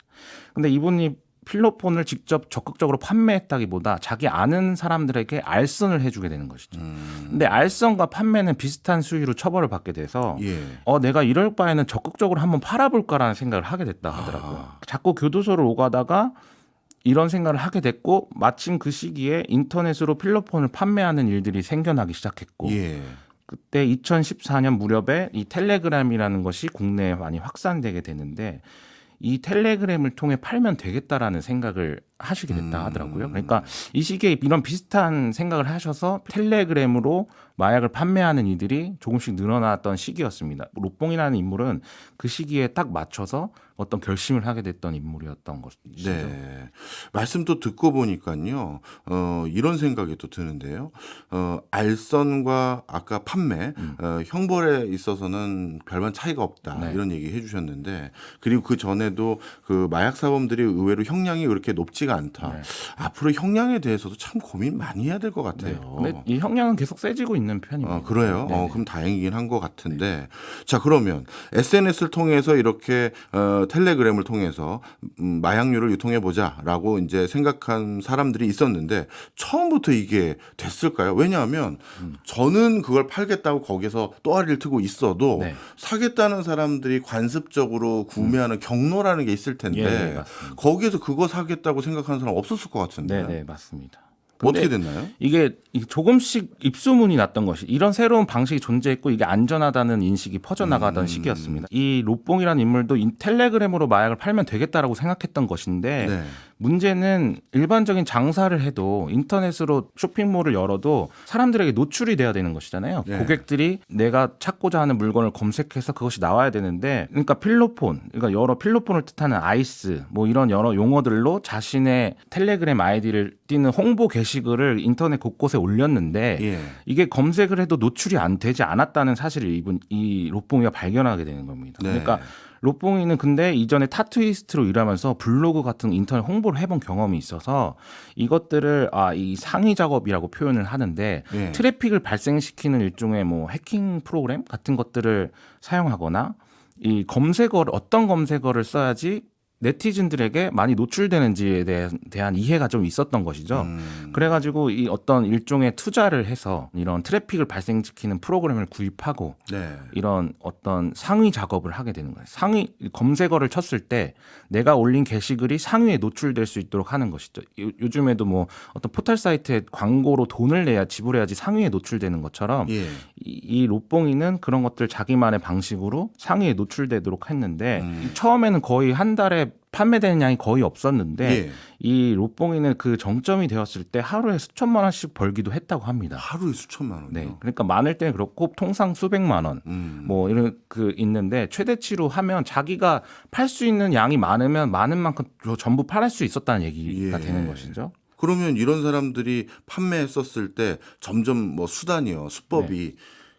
근데 이분이 필로폰을 직접 적극적으로 판매했다기보다 자기 아는 사람들에게 알선을 해주게 되는 것이죠. 근데 알선과 판매는 비슷한 수위로 처벌을 받게 돼서 예. 내가 이럴 바에는 적극적으로 한번 팔아볼까라는 생각을 하게 됐다 하더라고요. 자꾸 교도소를 오가다가 이런 생각을 하게 됐고 마침 그 시기에 인터넷으로 필로폰을 판매하는 일들이 생겨나기 시작했고 예. 그때 2014년 무렵에 이 텔레그램이라는 것이 국내에 많이 확산되게 되는데 이 텔레그램을 통해 팔면 되겠다라는 생각을 하시게 됐다 하더라고요. 그러니까 이 시기에 이런 비슷한 생각을 하셔서 텔레그램으로 마약을 판매하는 이들이 조금씩 늘어났던 시기였습니다. 로뽕이라는 인물은 그 시기에 딱 맞춰서 어떤 결심을 하게 됐던 인물이었던 것이죠. 네. 말씀 또 듣고 보니까요, 이런 생각이 또 드는데요. 알선과 아까 판매, 형벌에 있어서는 별반 차이가 없다. 네. 이런 얘기 해주셨는데, 그리고 그 전에도 그 마약 사범들이 의외로 형량이 그렇게 높지가 않다. 네. 앞으로 형량에 대해서도 참 고민 많이 해야 될 것 같아요. 근데 이 형량은 계속 세지고 있는 편입니다. 그래요? 네네. 그럼 다행이긴 한 것 같은데. 자, 그러면 SNS를 통해서 이렇게 텔레그램을 통해서 마약류를 유통해보자라고 이제 생각한 사람들이 있었는데 처음부터 이게 됐을까요? 왜냐하면 저는 그걸 팔겠다고 거기서 또아리를 트고 있어도 네. 사겠다는 사람들이 관습적으로 구매하는 경로라는 게 있을 텐데 예, 맞습니다. 거기에서 그거 사겠다고 생각하는 사람 없었을 것 같은데. 네, 맞습니다. 어떻게 근데 됐나요? 이게 조금씩 입소문이 났던 것이 이런 새로운 방식이 존재했고 이게 안전하다는 인식이 퍼져나가던 시기였습니다. 이 로뽕이라는 인물도 이 텔레그램으로 마약을 팔면 되겠다라고 생각했던 것인데 네. 문제는 일반적인 장사를 해도 인터넷으로 쇼핑몰을 열어도 사람들에게 노출이 돼야 되는 것이잖아요. 네. 고객들이 내가 찾고자 하는 물건을 검색해서 그것이 나와야 되는데 그러니까 필로폰, 그러니까 여러 필로폰을 뜻하는 아이스 뭐 이런 여러 용어들로 자신의 텔레그램 아이디를 띄는 홍보 게시글을 인터넷 곳곳에 올렸는데 예. 이게 검색을 해도 노출이 안 되지 않았다는 사실을 이 로뽕이가 발견하게 되는 겁니다. 네. 그러니까 로뽕이는 근데 이전에 타투이스트로 일하면서 블로그 같은 인터넷 홍보를 해본 경험이 있어서 이것들을 이 상위 작업이라고 표현을 하는데 예. 트래픽을 발생시키는 일종의 뭐 해킹 프로그램 같은 것들을 사용하거나 이 검색어를 어떤 검색어를 써야지 네티즌들에게 많이 노출되는지에 대한 이해가 좀 있었던 것이죠. 그래가지고 이 어떤 일종의 투자를 해서 이런 트래픽을 발생시키는 프로그램을 구입하고 네. 이런 어떤 상위 작업을 하게 되는 거예요. 상위 검색어를 쳤을 때 내가 올린 게시글이 상위에 노출될 수 있도록 하는 것이죠. 요즘에도 뭐 어떤 포털 사이트에 광고로 돈을 내야 지불해야지 상위에 노출되는 것처럼 예. 이 로뽕이는 그런 것들 자기만의 방식으로 상위에 노출되도록 했는데 처음에는 거의 한 달에 판매되는 양이 거의 없었는데 예. 이 로뽕이는 그 정점이 되었을 때 하루에 수천만 원씩 벌기도 했다고 합니다. 하루에 수천만 원이요. 네, 그러니까 많을 때는 그렇고 통상 수백만 원, 뭐 이런 그 있는데 최대치로 하면 자기가 팔 수 있는 양이 많으면 많은 만큼 전부 팔 수 있었다는 얘기가 예. 되는 것이죠. 그러면 이런 사람들이 판매했었을 때 점점 뭐 수단이요, 수법이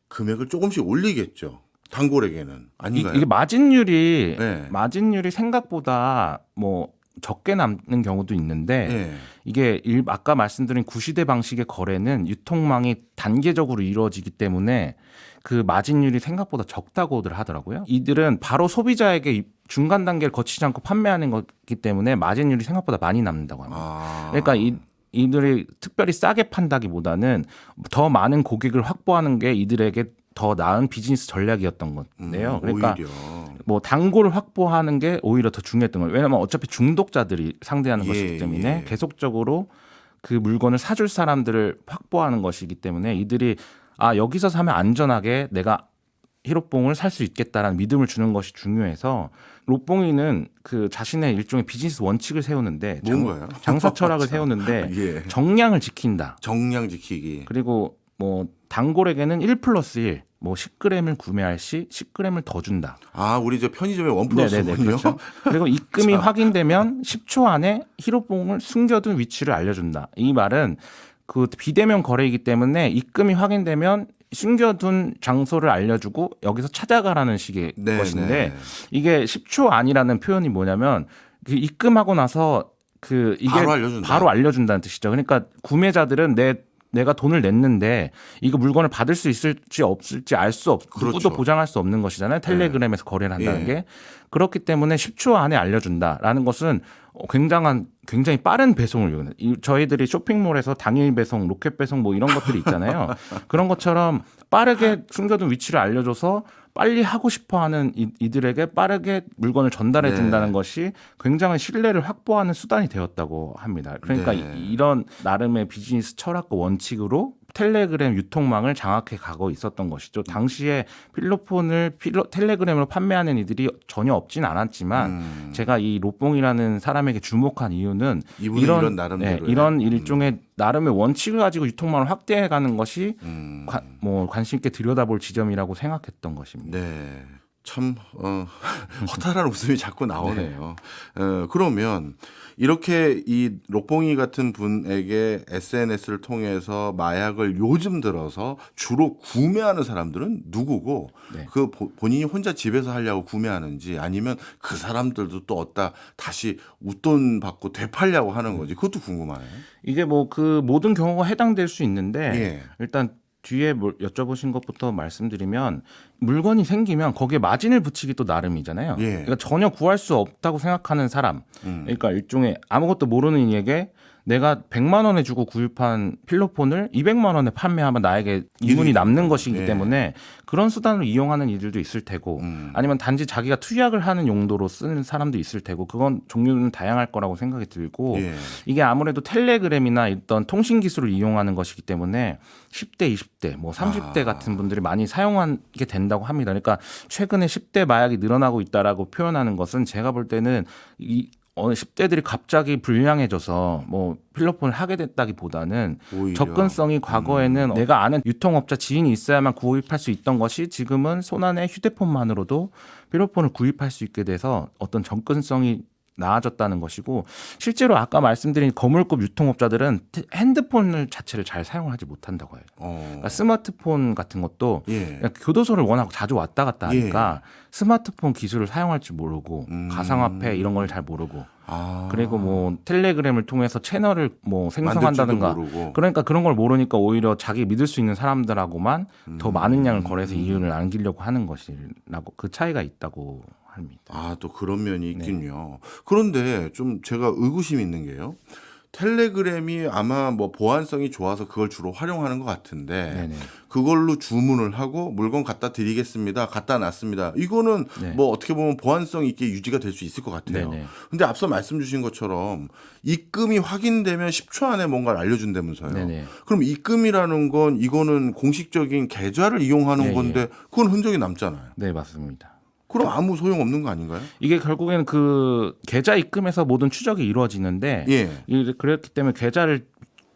금액을 조금씩 올리겠죠. 단골에게는 아닌가요? 이게 마진율이 네. 생각보다 뭐 적게 남는 경우도 있는데 예. 이게 아까 말씀드린 구시대 방식의 거래는 유통망이 단계적으로 이루어지기 때문에 그 마진율이 생각보다 적다고들 하더라고요. 이들은 바로 소비자에게 중간 단계를 거치지 않고 판매하는 거기 때문에 마진율이 생각보다 많이 남는다고 합니다. 그러니까 이들이 특별히 싸게 판다기보다는 더 많은 고객을 확보하는 게 이들에게 더 나은 비즈니스 전략이었던 건데요. 그러니까 오히려. 뭐 단골을 확보하는 게 오히려 더 중요했던 거예요. 왜냐하면 어차피 중독자들이 상대하는 것이기 때문에 계속적으로 그 물건을 사줄 사람들을 확보하는 것이기 때문에 이들이 여기서 사면 안전하게 내가 히로뽕을 살 수 있겠다라는 믿음을 주는 것이 중요해서 로뽕이는 그 자신의 일종의 비즈니스 원칙을 세우는데 뭔가요? 장사 철학을 세우는데 예. 정량을 지킨다. 정량 지키기. 그리고 뭐 단골에게는 1+1, 뭐 10g을 구매할 시 10g을 더 준다. 우리 저 편의점에 1+1군요. 그렇죠. 그리고 입금이 확인되면 10초 안에 히로뽕을 숨겨둔 위치를 알려준다. 이 말은 그 비대면 거래이기 때문에 입금이 확인되면 숨겨둔 장소를 알려주고 여기서 찾아가라는 식의 것인데 이게 10초 안이라는 표현이 뭐냐면 그 입금하고 나서 이게 바로 알려준다는 뜻이죠. 그러니까 구매자들은 내가 돈을 냈는데 이거 물건을 받을 수 있을지 없을지 알 수 없고 그렇죠. 누구도 보장할 수 없는 것이잖아요. 텔레그램에서 거래를 한다는 게. 그렇기 때문에 10초 안에 알려준다라는 것은 굉장히 빠른 배송을 요구해요. 저희들이 쇼핑몰에서 당일 배송, 로켓 배송 뭐 이런 것들이 있잖아요. 그런 것처럼 빠르게 숨겨둔 위치를 알려줘서 빨리 하고 싶어하는 이들에게 빠르게 물건을 전달해 준다는 것이 굉장히 신뢰를 확보하는 수단이 되었다고 합니다. 그러니까 이런 나름의 비즈니스 철학과 원칙으로 텔레그램 유통망을 장악해 가고 있었던 것이죠. 당시에 필로폰을 텔레그램으로 판매하는 이들이 전혀 없진 않았지만 제가 이 로뽕이라는 사람에게 주목한 이유는 이런 나름대로 이런 일종의 나름의 원칙을 가지고 유통망을 확대해 가는 것이 관심 있게 들여다볼 지점이라고 생각했던 것입니다. 네. 참 허탈한 웃음이 자꾸 나오네요. 그러면 이렇게 이 록봉이 같은 분에게 SNS를 통해서 마약을 요즘 들어서 주로 구매하는 사람들은 누구고 본인이 혼자 집에서 하려고 구매하는지 아니면 그 사람들도 또 어디다 다시 웃돈 받고 되팔려고 하는 건지 그것도 궁금하네요. 이게 그 모든 경우가 해당될 수 있는데 일단 뒤에 여쭤보신 것부터 말씀드리면 물건이 생기면 거기에 마진을 붙이기 또 나름이잖아요. 그러니까 전혀 구할 수 없다고 생각하는 사람, 그러니까 일종의 아무것도 모르는 이에게 내가 100만 원에 주고 구입한 필로폰을 200만 원에 판매하면 나에게 이문이 남는 것이기 때문에 그런 수단을 이용하는 이들도 있을 테고 아니면 단지 자기가 투약을 하는 용도로 쓰는 사람도 있을 테고 그건 종류는 다양할 거라고 생각이 들고 이게 아무래도 텔레그램이나 어떤 통신 기술을 이용하는 것이기 때문에 10대, 20대, 30대 같은 분들이 많이 사용하게 된다고 합니다. 그러니까 최근에 10대 마약이 늘어나고 있다라고 표현하는 것은 제가 볼 때는 어느 10대들이 갑자기 불량해져서 필로폰을 하게 됐다기보다는 오히려. 접근성이 과거에는 내가 아는 유통업자 지인이 있어야만 구입할 수 있던 것이 지금은 손안에 휴대폰만으로도 필로폰을 구입할 수 있게 돼서 어떤 접근성이 나아졌다는 것이고 실제로 아까 말씀드린 거물급 유통업자들은 핸드폰을 자체를 잘 사용하지 못한다고 해요. 그러니까 스마트폰 같은 것도 교도소를 워낙 자주 왔다 갔다 하니까 스마트폰 기술을 사용할 줄 모르고 가상화폐 이런 걸 잘 모르고 그리고 텔레그램을 통해서 채널을 생성한다든가 그러니까 그런 걸 모르니까 오히려 자기 믿을 수 있는 사람들하고만 더 많은 양을 거래해서 이윤을 남기려고 하는 것이라고 그 차이가 있다고 합니다. 또 그런 면이 있군요. 그런데 좀 제가 의구심이 있는 게요. 텔레그램이 아마 보안성이 좋아서 그걸 주로 활용하는 것 같은데 그걸로 주문을 하고 물건 갖다 드리겠습니다. 갖다 놨습니다. 이거는 어떻게 보면 보안성 있게 유지가 될 수 있을 것 같아요. 근데 앞서 말씀 주신 것처럼 입금이 확인되면 10초 안에 뭔가를 알려준다면서요. 그럼 입금이라는 건 이거는 공식적인 계좌를 이용하는 건데 그건 흔적이 남잖아요. 네, 맞습니다. 그럼 아무 소용 없는 거 아닌가요? 이게 결국에는 그 계좌 입금에서 모든 추적이 이루어지는데 그렇기 때문에 계좌를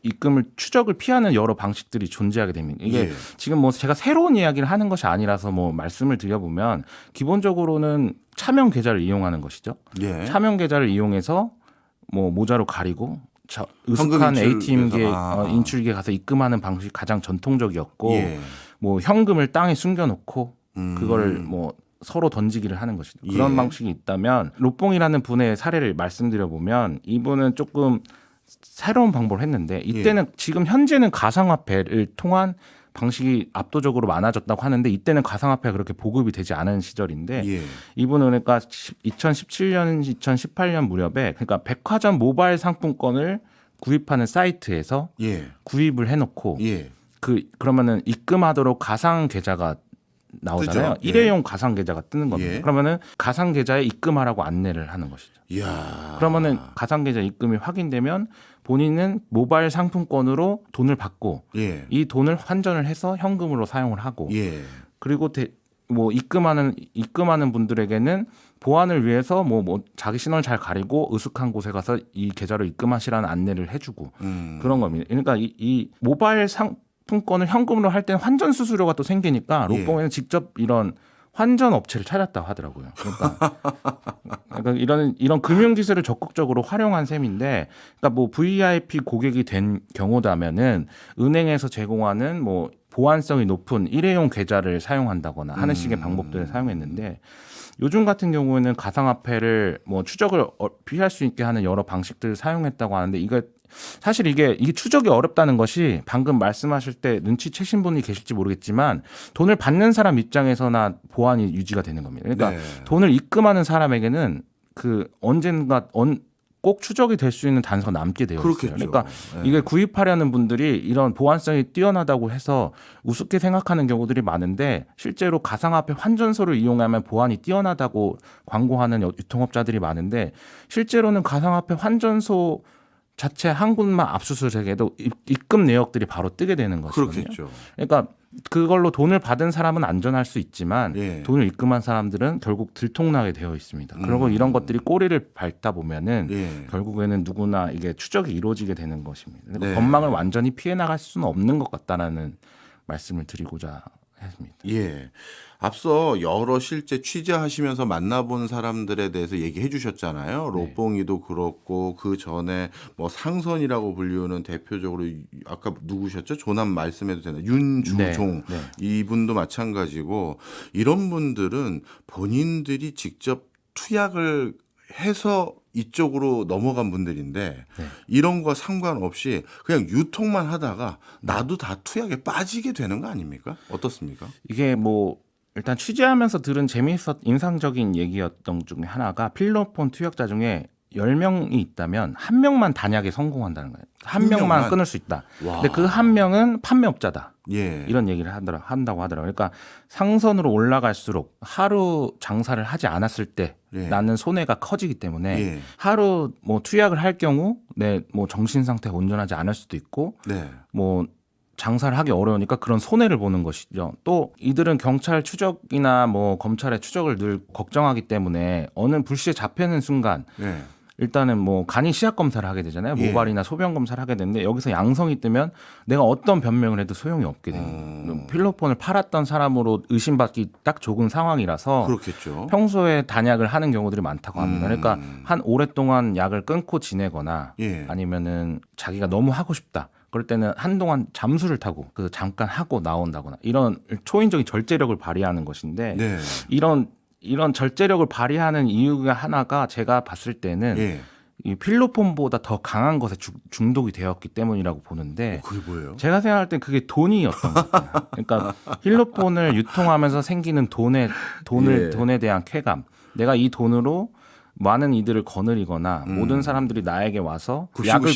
입금을 추적을 피하는 여러 방식들이 존재하게 됩니다. 이게 지금 제가 새로운 이야기를 하는 것이 아니라서 말씀을 드려보면 기본적으로는 차명 계좌를 이용하는 것이죠. 차명 계좌를 이용해서 모자로 가리고 으슥한 ATM기에 인출기에 가서 입금하는 방식이 가장 전통적이었고 현금을 땅에 숨겨놓고 그걸 서로 던지기를 하는 것이죠. 그런 방식이 있다면 록봉이라는 분의 사례를 말씀드려보면 이분은 조금 새로운 방법을 했는데 이때는 지금 현재는 가상화폐를 통한 방식이 압도적으로 많아졌다고 하는데 이때는 가상화폐가 그렇게 보급이 되지 않은 시절인데 이분은 그러니까 2017년, 2018년 무렵에 그러니까 백화점 모바일 상품권을 구입하는 사이트에서 구입을 해놓고 그러면은 입금하도록 가상 계좌가 나오잖아요. 뜨죠. 일회용 가상 계좌가 뜨는 겁니다. 그러면은 가상 계좌에 입금하라고 안내를 하는 것이죠. 그러면은 가상 계좌 입금이 확인되면 본인은 모바일 상품권으로 돈을 받고 이 돈을 환전을 해서 현금으로 사용을 하고 그리고 입금하는 분들에게는 보안을 위해서 자기 신원을 잘 가리고 으슥한 곳에 가서 이 계좌로 입금하시라는 안내를 해주고 그런 겁니다. 그러니까 이 모바일 상품권을 현금으로 할 때는 환전 수수료가 또 생기니까 록봉에는 직접 이런 환전 업체를 찾았다고 하더라고요. 그러니까 이런 금융 기술을 적극적으로 활용한 셈인데, 그러니까 VIP 고객이 된 경우라면은 은행에서 제공하는 보안성이 높은 일회용 계좌를 사용한다거나 하는 식의 방법들을 사용했는데 요즘 같은 경우에는 가상화폐를 뭐 추적을 피할 수 있게 하는 여러 방식들을 사용했다고 하는데 사실 이게 추적이 어렵다는 것이 방금 말씀하실 때 눈치채신 분이 계실지 모르겠지만 돈을 받는 사람 입장에서나 보안이 유지가 되는 겁니다. 그러니까 네. 돈을 입금하는 사람에게는 언젠가 꼭 추적이 될 수 있는 단서가 남게 되어 있어요. 그렇겠죠. 그러니까 이게 구입하려는 분들이 이런 보안성이 뛰어나다고 해서 우습게 생각하는 경우들이 많은데 실제로 가상화폐 환전소를 이용하면 보안이 뛰어나다고 광고하는 유통업자들이 많은데 실제로는 가상화폐 환전소 자체 한 군만 압수수색해도 입금 내역들이 바로 뜨게 되는 것이거든요. 그렇겠죠. 그러니까 그걸로 돈을 받은 사람은 안전할 수 있지만 돈을 입금한 사람들은 결국 들통나게 되어 있습니다. 그리고 이런 것들이 꼬리를 밟다 보면은 결국에는 누구나 이게 추적이 이루어지게 되는 것입니다. 그러니까 건망을 완전히 피해 나갈 수는 없는 것 같다라는 말씀을 드리고자 했습니다. 예. 앞서 여러 실제 취재하시면서 만나본 사람들에 대해서 얘기해 주셨잖아요. 로뽕이도 그렇고 그 전에 뭐 상선이라고 불리우는 대표적으로 아까 누구셨죠? 조남 말씀해도 되나? 윤주종 이분도 마찬가지고 이런 분들은 본인들이 직접 투약을 해서 이쪽으로 넘어간 분들인데 이런 거 상관없이 그냥 유통만 하다가 나도 다 투약에 빠지게 되는 거 아닙니까? 어떻습니까? 이게 뭐 일단 취재하면서 들은 인상적인 얘기였던 중에 하나가 필로폰 투약자 중에 10명이 있다면 1명만 단약에 성공한다는 거예요. 한 명만 끊을 수 있다. 와. 근데 그 1명은 판매업자다. 예. 이런 얘기를 한다고 하더라고요. 그러니까 상선으로 올라갈수록 하루 장사를 하지 않았을 때 나는 손해가 커지기 때문에 하루 뭐 투약을 할 경우 내 뭐 정신 상태가 온전하지 않을 수도 있고 뭐 장사를 하기 어려우니까 그런 손해를 보는 것이죠. 또 이들은 경찰 추적이나 뭐 검찰의 추적을 늘 걱정하기 때문에 어느 불시에 잡히는 순간 일단은 뭐 간이 시약 검사를 하게 되잖아요. 모발이나 소변 검사를 하게 되는데 여기서 양성이 뜨면 내가 어떤 변명을 해도 소용이 없게 됩니다. 필로폰을 팔았던 사람으로 의심받기 딱 좋은 상황이라서 그렇겠죠. 평소에 단약을 하는 경우들이 많다고 합니다. 그러니까 한 오랫동안 약을 끊고 지내거나 아니면은 자기가 너무 하고 싶다. 그럴 때는 한동안 잠수를 타고 그 잠깐 하고 나온다거나 이런 초인적인 절제력을 발휘하는 것인데 이런 절제력을 발휘하는 이유가 하나가 제가 봤을 때는 이 필로폰보다 더 강한 것에 중독이 되었기 때문이라고 보는데 그게 뭐예요? 제가 생각할 땐 그게 돈이었던 것 같아요. 그러니까 필로폰을 유통하면서 생기는 돈에 대한 쾌감. 내가 이 돈으로 많은 이들을 거느리거나 모든 사람들이 나에게 와서 약을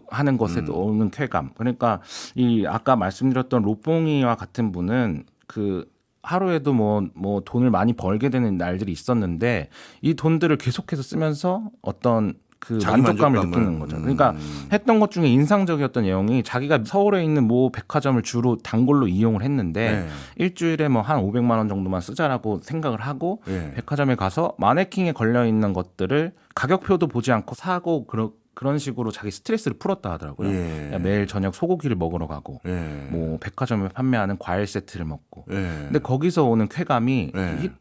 하는 것에 오는 쾌감. 그러니까 이 아까 말씀드렸던 로뽕이와 같은 분은 그 하루에도 뭐 돈을 많이 벌게 되는 날들이 있었는데 이 돈들을 계속해서 쓰면서 어떤 그 만족감을 느끼는 거죠. 그러니까 했던 것 중에 인상적이었던 내용이 자기가 서울에 있는 모 백화점을 주로 단골로 이용을 했는데 일주일에 뭐 한 500만 원 정도만 쓰자라고 생각을 하고 백화점에 가서 마네킹에 걸려 있는 것들을 가격표도 보지 않고 사고 그런 식으로 자기 스트레스를 풀었다 하더라고요. 매일 저녁 소고기를 먹으러 가고 뭐 백화점에 판매하는 과일 세트를 먹고 근데 거기서 오는 쾌감이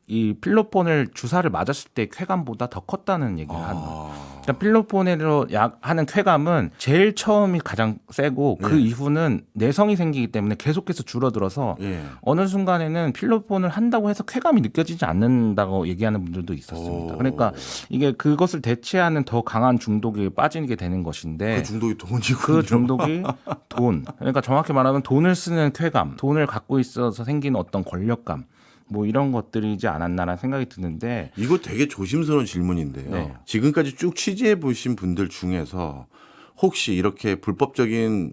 이 필로폰을 주사를 맞았을 때의 쾌감보다 더 컸다는 얘기를 하는 거예요. 그러니까 필로폰으로 하는 쾌감은 제일 처음이 가장 세고 그 이후는 내성이 생기기 때문에 계속해서 줄어들어서 어느 순간에는 필로폰을 한다고 해서 쾌감이 느껴지지 않는다고 얘기하는 분들도 있었습니다. 그러니까 이게 그것을 대체하는 더 강한 중독에 빠지게 되는 것인데 그 중독이 돈이군요. 그 중독이 돈. 그러니까 정확히 말하면 돈을 쓰는 쾌감, 돈을 갖고 있어서 생기는 어떤 권력감. 뭐 이런 것들이지 않았나라는 생각이 드는데 이거 되게 조심스러운 질문인데요. 지금까지 쭉 취재해 보신 분들 중에서 혹시 이렇게 불법적인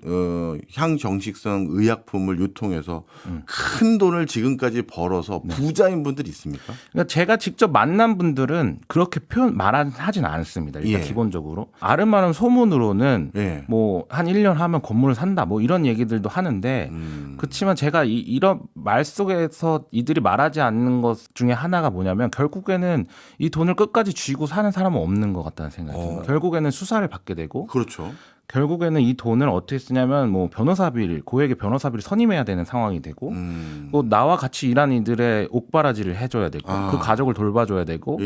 향정식성 의약품을 유통해서 큰 돈을 지금까지 벌어서 부자인 분들이 있습니까? 그러니까 제가 직접 만난 분들은 그렇게 말하진 않습니다. 일단 기본적으로 아름아름 소문으로는 뭐 한 1년 하면 건물을 산다 뭐 이런 얘기들도 하는데 그렇지만 제가 이런 말 속에서 이들이 말하지 않는 것 중에 하나가 뭐냐면 결국에는 이 돈을 끝까지 쥐고 사는 사람은 없는 것 같다는 생각이 듭니다. 결국에는 수사를 받게 되고 그렇죠. 결국에는 이 돈을 어떻게 쓰냐면 뭐 고액의 변호사비를 선임해야 되는 상황이 되고 또 나와 같이 일하는 이들의 옥바라지를 해줘야 되고 그 가족을 돌봐줘야 되고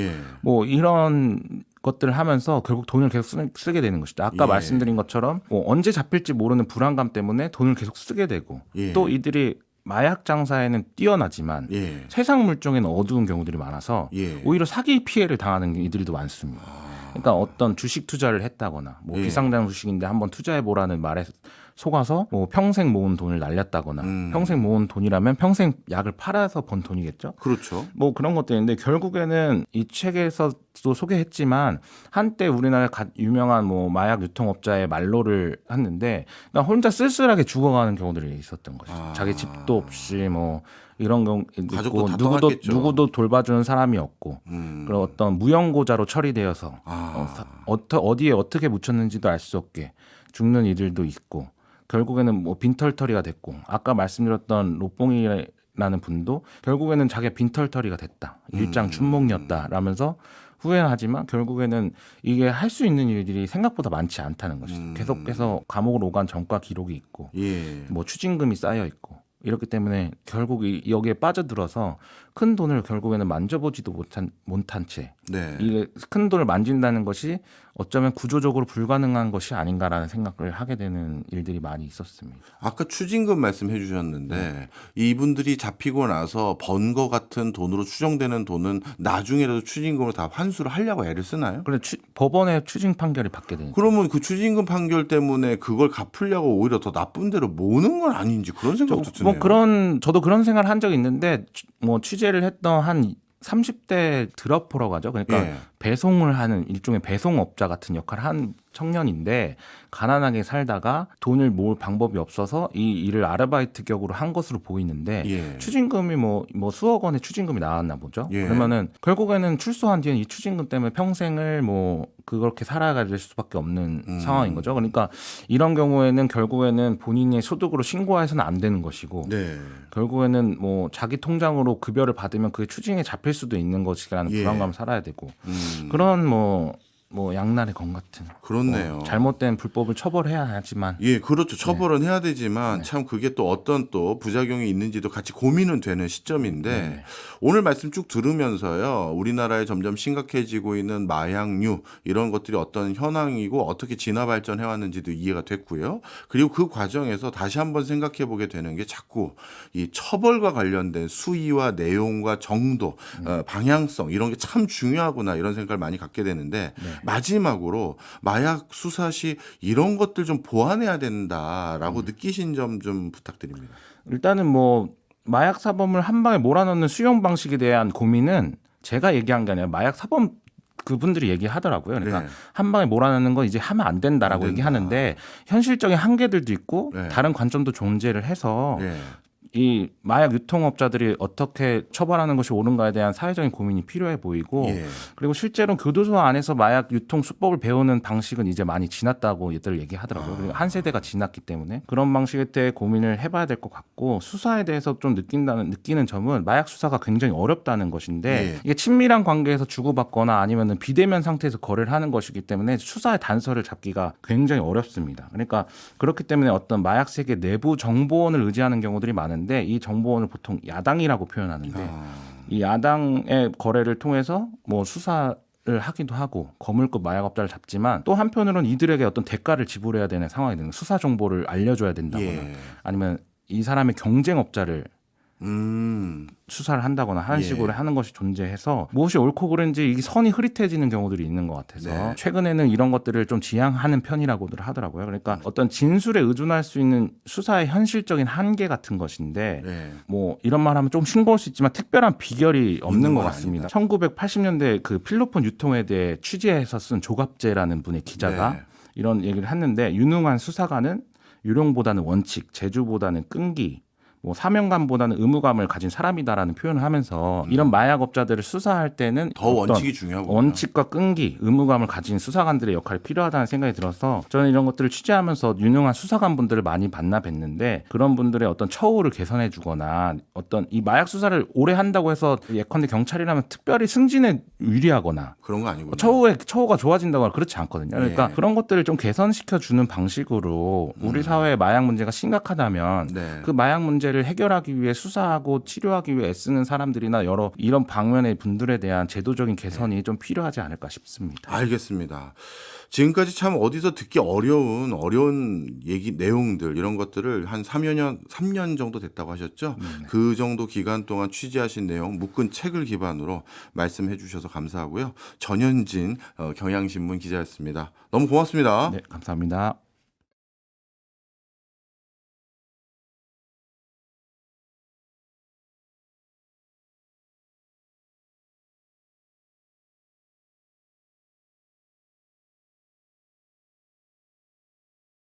뭐 이런 것들을 하면서 결국 돈을 계속 쓰게 되는 것이죠. 아까 예. 말씀드린 것처럼 뭐 언제 잡힐지 모르는 불안감 때문에 돈을 계속 쓰게 되고 예. 또 이들이 마약 장사에는 뛰어나지만 예. 세상 물정에는 어두운 경우들이 많아서 예. 오히려 사기 피해를 당하는 이들도 많습니다. 그러니까 어떤 주식 투자를 했다거나 뭐 예. 비상장 주식인데 한번 투자해 보라는 말에 속아서 뭐 평생 모은 돈을 날렸다거나 평생 모은 돈이라면 평생 약을 팔아서 번 돈이겠죠. 그렇죠. 뭐 그런 것들인데 결국에는 이 책에서도 소개했지만 한때 우리나라 유명한 뭐 마약 유통업자의 말로를 했는데 그러니까 혼자 쓸쓸하게 죽어가는 경우들이 있었던 것이죠. 자기 집도 없이 뭐 이런 경우 가족도 있고 답답했겠죠. 누구도 돌봐주는 사람이 없고 그런 어떤 무용고자로 처리되어서 어디에 어떻게 묻혔는지도 알 수 없게 죽는 이들도 있고 결국에는 뭐 빈털터리가 됐고 아까 말씀드렸던 로뽕이라는 분도 결국에는 자기가 빈털터리가 됐다. 일장 춘몽이었다라면서 후회는 하지만 결국에는 이게 할 수 있는 일들이 생각보다 많지 않다는 것이죠. 계속해서 감옥으로 오간 전과 기록이 있고 예. 뭐 추징금이 쌓여 있고 이렇기 때문에 결국 여기에 빠져들어서 큰 돈을 결국에는 만져보지도 못한 채 네. 이게 큰 돈을 만진다는 것이 어쩌면 구조적으로 불가능한 것이 아닌가라는 생각을 하게 되는 일들이 많이 있었습니다. 아까 추징금 말씀해 주셨는데 이분들이 잡히고 나서 번 거 같은 돈으로 추정되는 돈은 나중에라도 추징금으로 다 환수를 하려고 애를 쓰나요? 그래 법원의 추징 판결이 받게 되니까. 그러면 그 추징금 판결 때문에 그걸 갚으려고 오히려 더 나쁜 데로 모는 건 아닌지 그런 생각도 드네요. 뭐 저도 그런 생각을 한 적이 있는데 뭐 취재를 했던 한 30대 드러퍼라고 하죠. 그러니까 예. 배송을 하는 일종의 배송업자 같은 역할을 한 청년인데 가난하게 살다가 돈을 모을 방법이 없어서 이 일을 아르바이트 격으로 한 것으로 보이는데 예. 추징금이 뭐 수억 원의 추징금이 나왔나 보죠. 예. 그러면은 결국에는 출소한 뒤엔 이 추징금 때문에 평생을 뭐 그렇게 살아가야 될 수밖에 없는 상황인 거죠. 그러니까 이런 경우에는 결국에는 본인의 소득으로 신고해서는 안 되는 것이고 네. 결국에는 뭐 자기 통장으로 급여를 받으면 그게 추징에 잡힐 수도 있는 것이라는 예. 불안감을 살아야 되고 그런 뭐 양날의 검 같은 그렇네요. 잘못된 불법을 처벌해야 하지만 예, 그렇죠. 처벌은 해야 되지만 참 그게 또 어떤 또 부작용이 있는지도 같이 고민은 되는 시점인데 오늘 말씀 쭉 들으면서요. 우리나라에 점점 심각해지고 있는 마약류 이런 것들이 어떤 현황이고 어떻게 진화 발전해 왔는지도 이해가 됐고요. 그리고 그 과정에서 다시 한번 생각해 보게 되는 게 자꾸 이 처벌과 관련된 수위와 내용과 정도, 방향성 이런 게 참 중요하구나 이런 생각을 많이 갖게 되는데 마지막으로 마약 수사 시 이런 것들 좀 보완해야 된다라고 느끼신 점 좀 부탁드립니다. 일단은 뭐 마약 사범을 한 방에 몰아넣는 수용 방식에 대한 고민은 제가 얘기한 게 아니라 마약 사범 그분들이 얘기하더라고요. 그러니까 네. 한 방에 몰아넣는 거 이제 하면 안 된다라고 안 된다. 얘기하는데 현실적인 한계들도 있고 네. 다른 관점도 존재를 해서 네. 이 마약 유통업자들이 어떻게 처벌하는 것이 옳은가에 대한 사회적인 고민이 필요해 보이고 예. 그리고 실제로 교도소 안에서 마약 유통 수법을 배우는 방식은 이제 많이 지났다고 얘들 얘기하더라고요. 그리고 한 세대가 지났기 때문에 그런 방식에 대해 고민을 해봐야 될 것 같고 수사에 대해서 좀 느끼는 점은 마약 수사가 굉장히 어렵다는 것인데 예. 이게 친밀한 관계에서 주고받거나 아니면은 비대면 상태에서 거래를 하는 것이기 때문에 수사의 단서를 잡기가 굉장히 어렵습니다. 그러니까 그렇기 때문에 어떤 마약 세계 내부 정보원을 의지하는 경우들이 많은데 이 정보원을 보통 야당이라고 표현하는데 이 야당의 거래를 통해서 뭐 수사를 하기도 하고 거물급 마약업자를 잡지만 또 한편으로는 이들에게 어떤 대가를 지불해야 되는 상황이 되는 수사 정보를 알려줘야 된다거나 예. 아니면 이 사람의 경쟁업자를 수사를 한다거나 하는 예. 식으로 하는 것이 존재해서 무엇이 옳고 그른지 이게 선이 흐릿해지는 경우들이 있는 것 같아서 네. 최근에는 이런 것들을 좀 지향하는 편이라고들 하더라고요. 그러니까 어떤 진술에 의존할 수 있는 수사의 현실적인 한계 같은 것인데 네. 뭐 이런 말 하면 좀 싱거울 수 있지만 특별한 비결이 없는 있는 것 건 같습니다. 1980년대 그 필로폰 유통에 대해 취재해서 쓴 조갑재라는 분의 기자가 네. 이런 얘기를 했는데 유능한 수사관은 유령보다는 원칙, 재주보다는 끈기 뭐 사명감보다는 의무감을 가진 사람이다라는 표현을 하면서 이런 마약업자들을 수사할 때는 더 원칙이 중요하고 원칙과 끈기, 의무감을 가진 수사관들의 역할이 필요하다는 생각이 들어서 저는 이런 것들을 취재하면서 유능한 수사관분들을 많이 만나 뵀는데 그런 분들의 어떤 처우를 개선해 주거나 어떤 이 마약 수사를 오래 한다고 해서 예컨대 경찰이라면 특별히 승진에 유리하거나 그런 거 아니고 처우가 좋아진다거나 그렇지 않거든요. 그러니까 예. 그런 것들을 좀 개선시켜 주는 방식으로 우리 사회의 마약 문제가 심각하다면 네. 그 마약 문제를 문제를 해결하기 위해 수사하고 치료하기 위해 애쓰는 사람들이나 여러 이런 방면의 분들에 대한 제도적인 개선이 좀 필요하지 않을까 싶습니다. 알겠습니다. 지금까지 참 어디서 듣기 어려운 얘기 내용들 이런 것들을 한 3년 정도 됐다고 하셨죠? 그 정도 기간 동안 취재하신 내용 묶은 책을 기반으로 말씀해 주셔서 감사하고요. 전현진 경향신문 기자였습니다. 너무 고맙습니다. 네, 감사합니다.